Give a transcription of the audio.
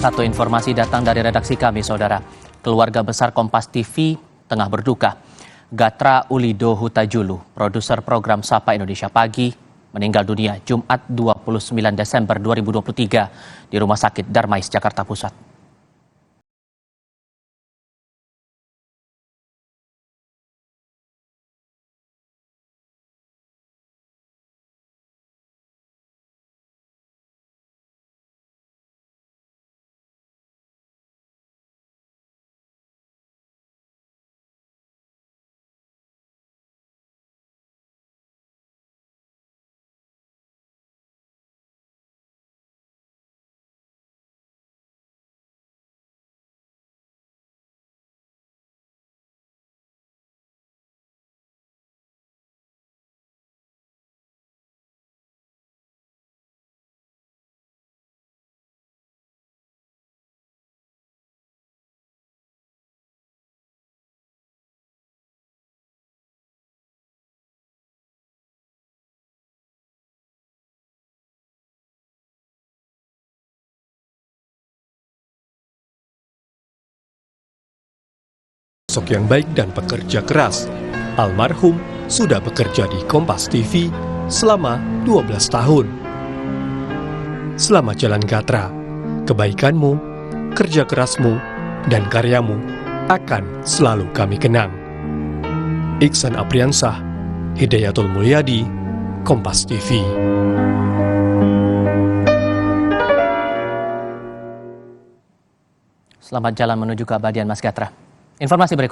Satu informasi datang dari redaksi kami, Saudara. Keluarga besar Kompas TV tengah berduka. Gatra Ulido Hutajulu, produser program Sapa Indonesia Pagi, meninggal dunia Jumat 29 Desember 2023 di Rumah Sakit Darmais, Jakarta Pusat. Sosok yang baik dan pekerja keras, almarhum sudah bekerja di Kompas TV selama 12 tahun. Selamat jalan Gatra, kebaikanmu, kerja kerasmu, dan karyamu akan selalu kami kenang. Iksan Apriansah, Hidayatul Mulyadi, Kompas TV. Selamat jalan menuju keabadian Mas Gatra. Informasi berikutnya.